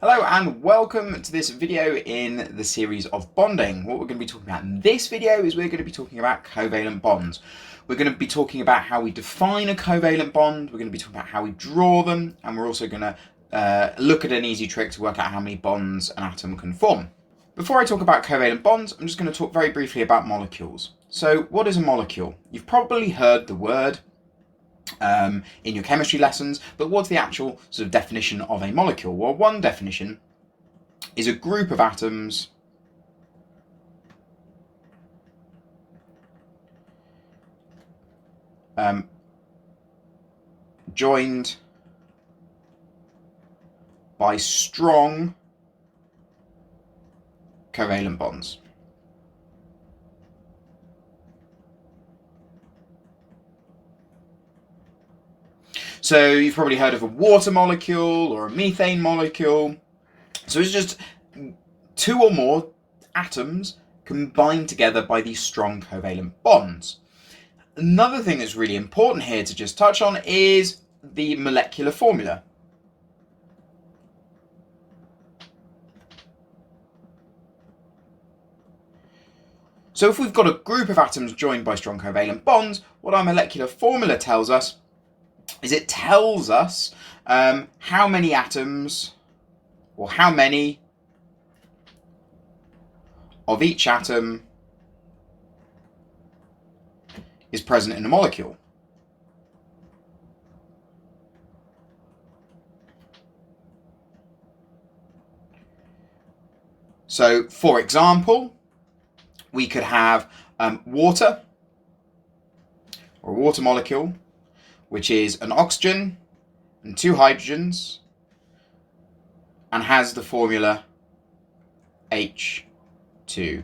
Hello and welcome to this video in the series of bonding. What we're going to be talking about in this video is we're going to be talking about covalent bonds. We're going to be talking about how we define a covalent bond, we're going to be talking about how we draw them, and we're also going to look at an easy trick to work out how many bonds an atom can form. Before I talk about covalent bonds, I'm just going to talk very briefly about molecules. So what is a molecule? You've probably heard the word in your chemistry lessons, but what's the actual sort of definition of a molecule? Well, one definition is a group of atoms joined by strong covalent bonds. So you've probably heard of a water molecule or a methane molecule. So it's just two or more atoms combined together by these strong covalent bonds. Another thing that's really important here to just touch on is the molecular formula. So if we've got a group of atoms joined by strong covalent bonds, what our molecular formula tells us is it tells us how many atoms, or how many of each atom is present in a molecule. So, for example, we could have water, or a water molecule, which is an oxygen and two hydrogens, and has the formula H2O.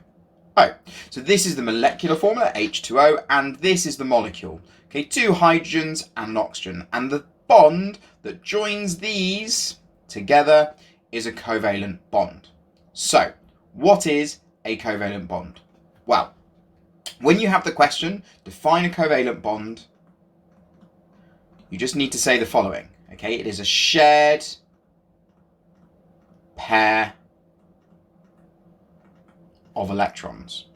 So this is the molecular formula, H2O, and this is the molecule. Okay, two hydrogens and an oxygen, and the bond that joins these together is a covalent bond. So, what is a covalent bond? Well, when you have the question, define a covalent bond, you just need to say the following, okay? It is a shared pair of electrons.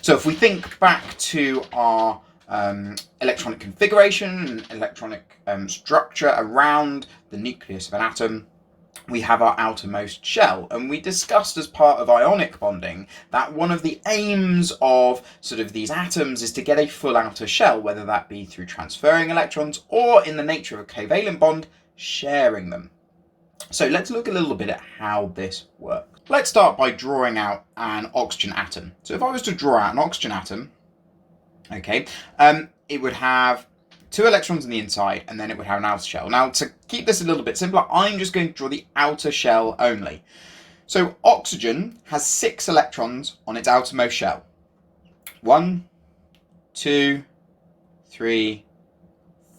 So if we think back to our electronic configuration, electronic structure around the nucleus of an atom, we have our outermost shell, and we discussed as part of ionic bonding that one of the aims of sort of these atoms is to get a full outer shell, whether that be through transferring electrons or, in the nature of a covalent bond, sharing them. So let's look a little bit at how this works. Let's start by drawing out an oxygen atom. So if I was to draw out an oxygen atom, okay, it would have two electrons on the inside, and then it would have an outer shell. Now, to keep this a little bit simpler, I'm just going to draw the outer shell only. So oxygen has 6 electrons on its outermost shell. 1, 2, 3,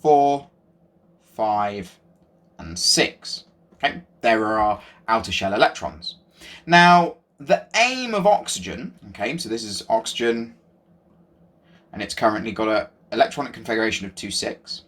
4, 5, and 6. Okay, there are our outer shell electrons. Now, the aim of oxygen, okay, so this is oxygen, and it's currently got a electronic configuration of 2,6.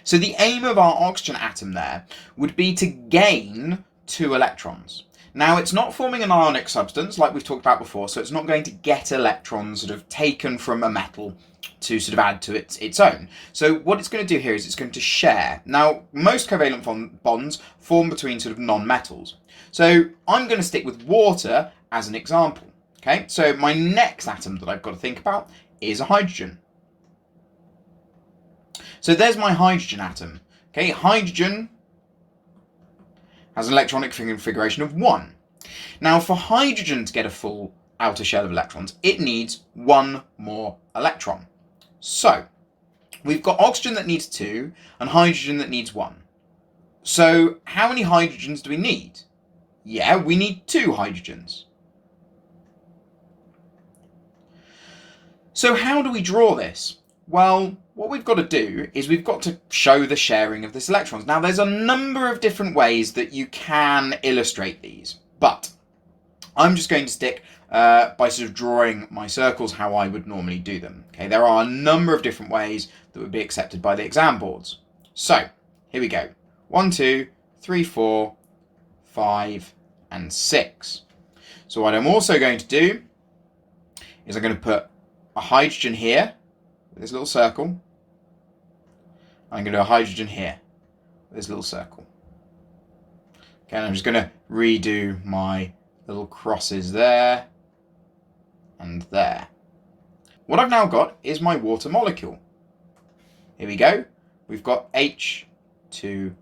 So the aim of our oxygen atom there would be to gain 2 electrons. Now, it's not forming an ionic substance like we've talked about before, so it's not going to get electrons sort of taken from a metal to sort of add to its own. So what it's going to do here is it's going to share. Now, most covalent bonds form between sort of non-metals. So I'm going to stick with water as an example. Okay, so my next atom that I've got to think about is a hydrogen. So there's my hydrogen atom. Okay, hydrogen has an electronic configuration of 1. Now, for hydrogen to get a full outer shell of electrons, it needs 1 more electron. So we've got oxygen that needs 2 and hydrogen that needs 1. So how many hydrogens do we need? Yeah, we need 2 hydrogens. So how do we draw this? Well, what we've got to do is we've got to show the sharing of this electrons. Now, there's a number of different ways that you can illustrate these, but I'm just going to stick by sort of drawing my circles how I would normally do them. Okay, there are a number of different ways that would be accepted by the exam boards. So here we go. 1, 2, 3, 4, 5, and 6. So what I'm also going to do is I'm going to put a hydrogen here with this little circle. I'm going to do a hydrogen here with this little circle. Okay, and I'm just going to redo my little crosses there and there. What I've now got is my water molecule. Here we go. We've got H2O.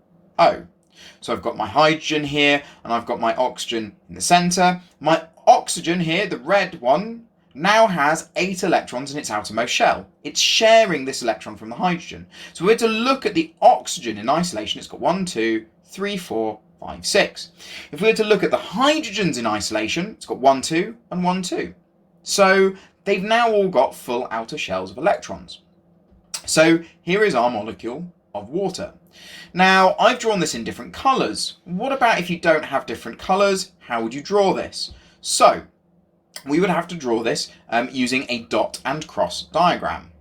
So I've got my hydrogen here and I've got my oxygen in the center. My oxygen here, the red one, now has 8 electrons in its outermost shell. It's sharing this electron from the hydrogen. So we're to look at the oxygen in isolation. It's got 1, 2, 3, 4, 5, 6. If we were to look at the hydrogens in isolation, it's got 1, 2, and 1, 2. So they've now all got full outer shells of electrons. So here is our molecule of water. Now, I've drawn this in different colours. What about if you don't have different colours? How would you draw this? So we would have to draw this using a dot and cross diagram.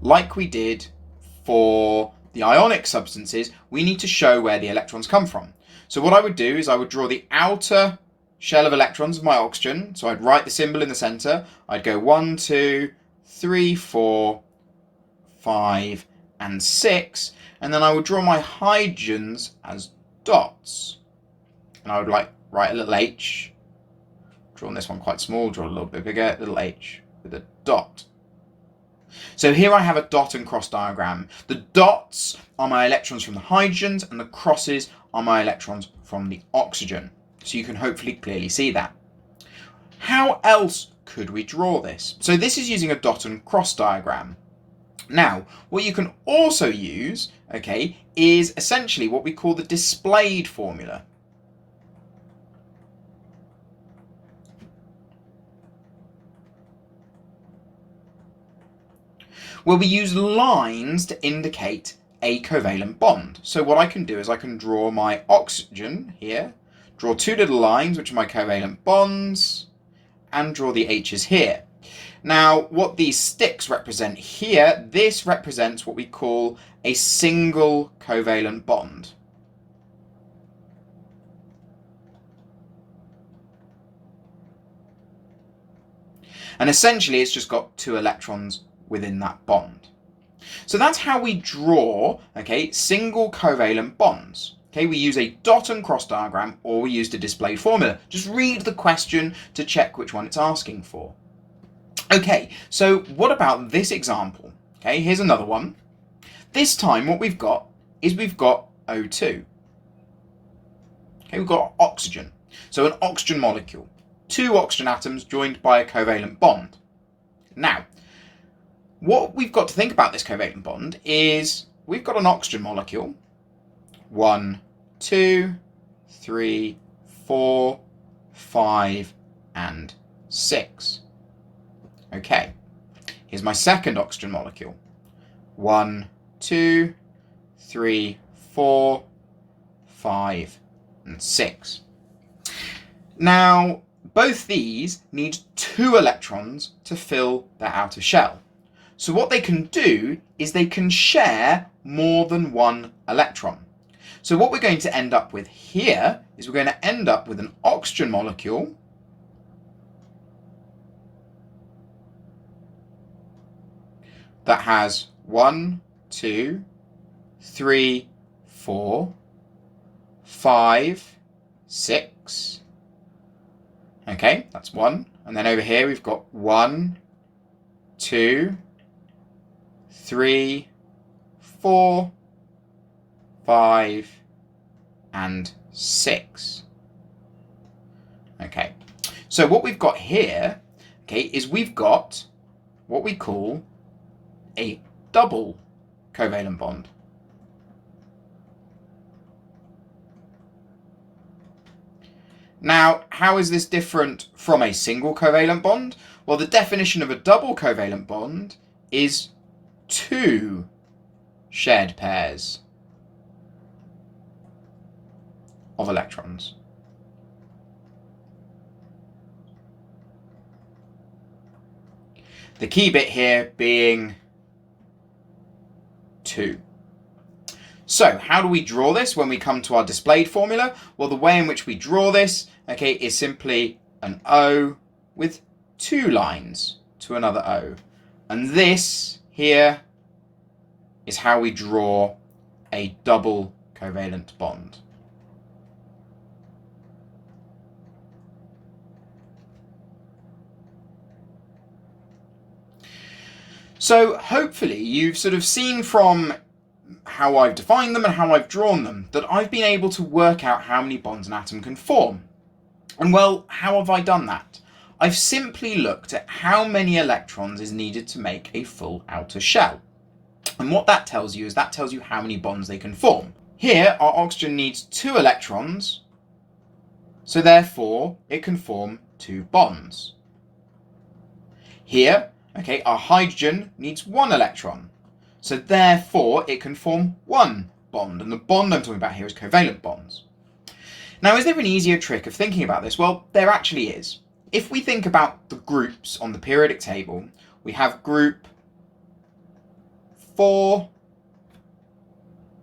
Like we did for the ionic substances, we need to show where the electrons come from. So what I would do is I would draw the outer shell of electrons of my oxygen. So I'd write the symbol in the centre. I'd go 1, 2, 3, 4, 5, and 6. And then I would draw my hydrogens as dots. And I would write a little H. Drawn this one quite small, draw a little bit bigger, little H with a dot. So here I have a dot and cross diagram. The dots are my electrons from the hydrogens and the crosses are my electrons from the oxygen. So you can hopefully clearly see that. How else could we draw this? So this is using a dot and cross diagram. Now, what you can also use, okay, is essentially what we call the displayed formula. Where we use lines to indicate a covalent bond. So what I can do is I can draw my oxygen here, draw 2 little lines, which are my covalent bonds, and draw the H's here. Now, what these sticks represent here, this represents what we call a single covalent bond. And essentially, it's just got 2 electrons within that bond. So that's how we draw, okay, single covalent bonds. Okay, we use a dot and cross diagram or we use the displayed formula. Just read the question to check which one it's asking for. Okay, so what about this example? Okay, here's another one. This time what we've got is we've got O2. Okay, we've got oxygen. So an oxygen molecule. 2 oxygen atoms joined by a covalent bond. Now, what we've got to think about this covalent bond is we've got an oxygen molecule. 1, 2, 3, 4, 5, and 6. Okay, here's my second oxygen molecule. 1, 2, 3, 4, 5, and 6. Now, both these need 2 electrons to fill their outer shell. So what they can do is they can share more than 1 electron. So what we're going to end up with here is we're going to end up with an oxygen molecule that has 1, 2, 3, 4, 5, 6. Okay, that's 1. And then over here we've got 1, 2, 3, 4, 5, and 6. Okay, so what we've got here, okay, is we've got what we call a double covalent bond. Now, how is this different from a single covalent bond? Well, the definition of a double covalent bond is 2 shared pairs of electrons. The key bit here being 2. So how do we draw this when we come to our displayed formula? Well, the way in which we draw this, okay, is simply an O with 2 lines to another O. And this here is how we draw a double covalent bond. So hopefully you've sort of seen from how I've defined them and how I've drawn them that I've been able to work out how many bonds an atom can form. And well, how have I done that? I've simply looked at how many electrons is needed to make a full outer shell. And what that tells you is that tells you how many bonds they can form. Here, our oxygen needs 2 electrons, so therefore it can form 2 bonds. Here, okay, our hydrogen needs 1 electron, so therefore it can form 1 bond, and the bond I'm talking about here is covalent bonds. Now, is there an easier trick of thinking about this? Well, there actually is. If we think about the groups on the periodic table, we have group 4,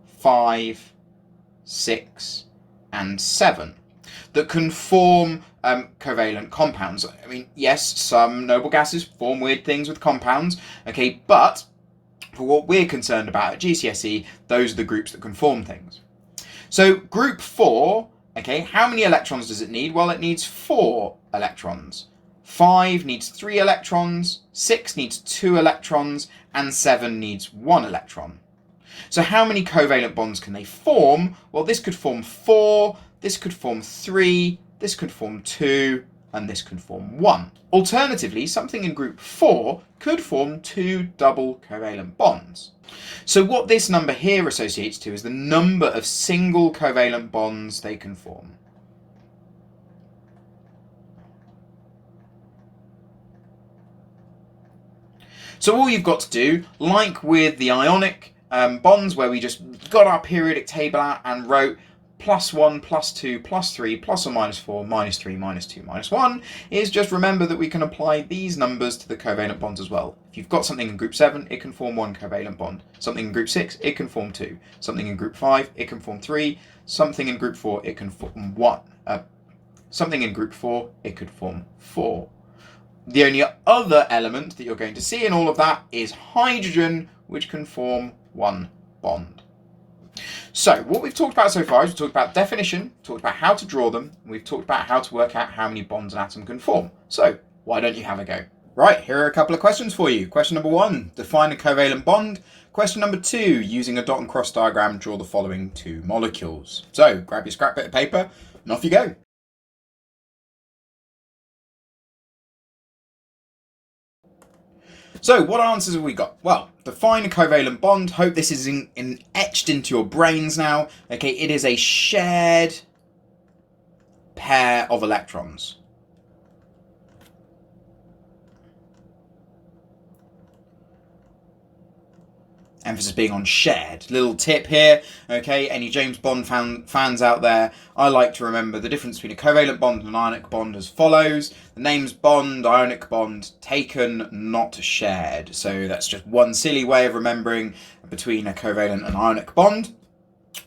5, 6, and 7 that can form covalent compounds. I mean, yes, some noble gases form weird things with compounds, okay, but for what we're concerned about at GCSE, those are the groups that can form things. So group 4, okay, how many electrons does it need? Well, it needs 4 electrons. 5 needs 3 electrons, 6 needs 2 electrons, and 7 needs 1 electron. So how many covalent bonds can they form? Well, this could form 4, this could form 3, this could form 2, and this could form 1. Alternatively, something in group 4 could form 2 double covalent bonds. So what this number here associates to is the number of single covalent bonds they can form. So all you've got to do, like with the ionic bonds where we just got our periodic table out and wrote +1, +2, +3, plus or minus 4, -3, -2, -1, is just remember that we can apply these numbers to the covalent bonds as well. If you've got something in group 7, it can form 1 covalent bond. Something in group 6, it can form 2. Something in group 5, it can form 3. Something in group 4, it can form 1. Something in group 4, it could form 4. The only other element that you're going to see in all of that is hydrogen, which can form 1 bond. So what we've talked about so far is we've talked about definition, talked about how to draw them, and we've talked about how to work out how many bonds an atom can form. So why don't you have a go? Right, here are a couple of questions for you. Question number 1, define a covalent bond. Question number 2, using a dot and cross diagram, draw the following 2 molecules. So grab your scrap bit of paper and off you go. So what answers have we got? Well, define a covalent bond. Hope this is etched into your brains now. Okay, it is a shared pair of electrons. Emphasis being on shared. Little tip here, okay, any James Bond fans out there, I like to remember the difference between a covalent bond and an ionic bond as follows. The name's bond, ionic bond, taken, not shared. So that's just one silly way of remembering between a covalent and ionic bond.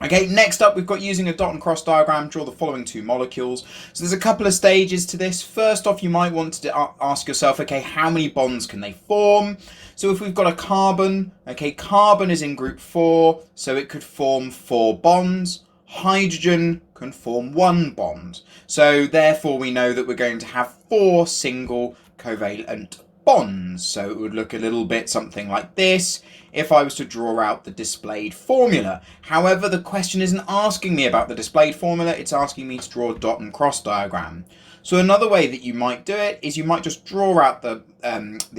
Okay, next up we've got using a dot and cross diagram, draw the following 2 molecules. So there's a couple of stages to this. First off, you might want to ask yourself, okay, how many bonds can they form? So if we've got a carbon, okay, carbon is in group 4, so it could form 4 bonds. Hydrogen can form 1 bond. So therefore we know that we're going to have 4 single covalent bonds. So it would look a little bit something like this if I was to draw out the displayed formula. However, the question isn't asking me about the displayed formula, it's asking me to draw a dot and cross diagram. So another way that you might do it is you might just draw out the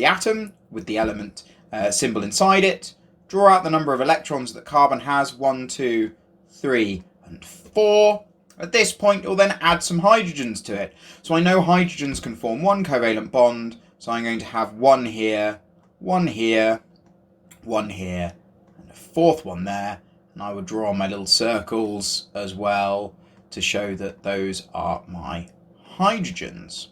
atom with the element symbol inside it, draw out the number of electrons that carbon has, 1, 2, 3, and 4. At this point, you'll then add some hydrogens to it. So I know hydrogens can form 1 covalent bond, so I'm going to have 1 here, 1 here, 1 here, and a 4th one there. And I would draw my little circles as well to show that those are my hydrogens.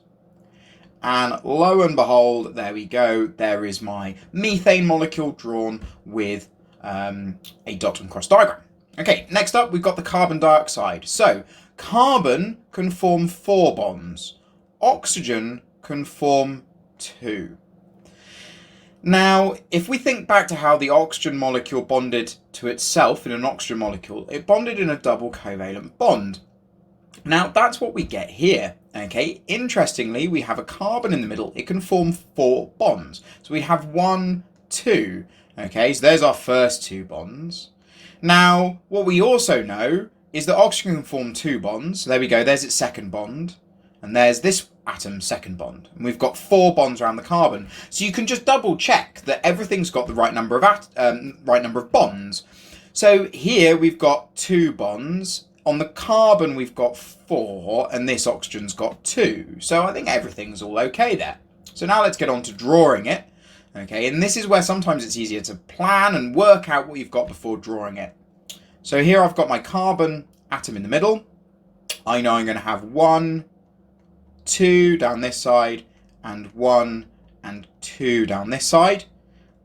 And lo and behold, there we go. There is my methane molecule drawn with a dot and cross diagram. Okay, next up we've got the carbon dioxide. So carbon can form 4 bonds. Oxygen can form 2. Now, if we think back to how the oxygen molecule bonded to itself in an oxygen molecule, it bonded in a double covalent bond. Now, that's what we get here. Okay, interestingly, we have a carbon in the middle. It can form 4 bonds. So we have 1, 2. Okay, so there's our first 2 bonds. Now, what we also know is that oxygen can form 2 bonds. So there we go, there's its second bond. And there's this atom's second bond. And we've got 4 bonds around the carbon. So you can just double check that everything's got the right number of bonds. So here we've got 2 bonds. On the carbon we've got 4, and this oxygen's got 2. So I think everything's all okay there. So now let's get on to drawing it. Okay, and this is where sometimes it's easier to plan and work out what you've got before drawing it. So here I've got my carbon atom in the middle. I know I'm going to have 1, 2 down this side, and 1 and 2 down this side.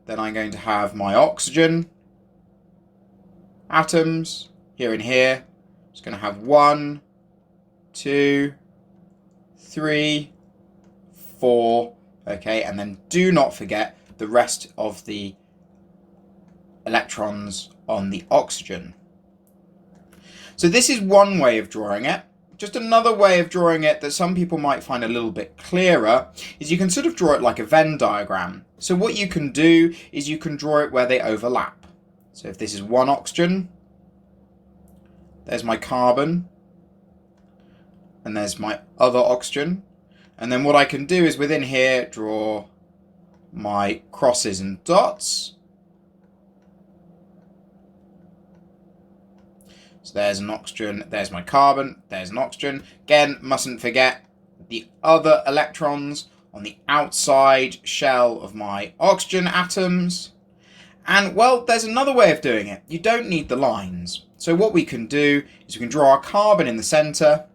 Then I'm going to have my oxygen atoms here and here. It's going to have 1, 2, 3, 4, okay, and then do not forget the rest of the electrons on the oxygen. So this is one way of drawing it. Just another way of drawing it that some people might find a little bit clearer is you can sort of draw it like a Venn diagram. So what you can do is you can draw it where they overlap. So if this is one oxygen, there's my carbon, and there's my other oxygen. And then what I can do is within here draw my crosses and dots. So there's an oxygen, there's my carbon, there's an oxygen. Again, mustn't forget the other electrons on the outside shell of my oxygen atoms. And well, there's another way of doing it. You don't need the lines. So what we can do is we can draw our carbon in the center.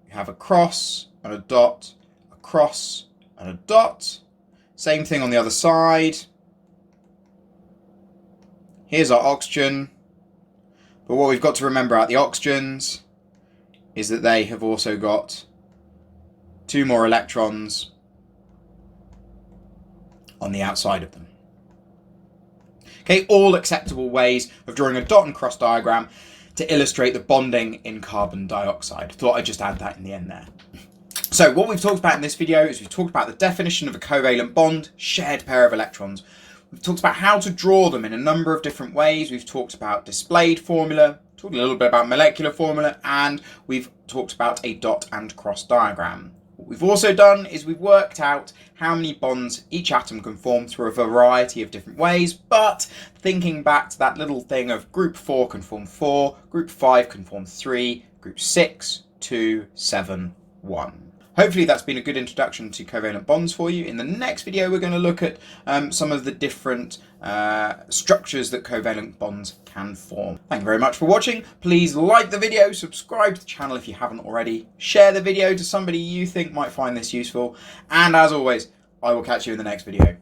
We have a cross and a dot, a cross and a dot. Same thing on the other side. Here's our oxygen. But what we've got to remember about the oxygens is that they have also got 2 more electrons on the outside of them. Okay, all acceptable ways of drawing a dot and cross diagram to illustrate the bonding in carbon dioxide. Thought I'd just add that in the end there. So what we've talked about in this video is we've talked about the definition of a covalent bond, shared pair of electrons. We've talked about how to draw them in a number of different ways. We've talked about displayed formula, talked a little bit about molecular formula, and we've talked about a dot and cross diagram. What we've also done is we've worked out how many bonds each atom can form through a variety of different ways, but thinking back to that little thing of group 4 can form 4, group 5 can form 3, group 6, 2, 7, 1. Hopefully that's been a good introduction to covalent bonds for you. In the next video, we're going to look at some of the different structures that covalent bonds can form. Thank you very much for watching. Please like the video, subscribe to the channel if you haven't already, share the video to somebody you think might find this useful, and as always, I will catch you in the next video.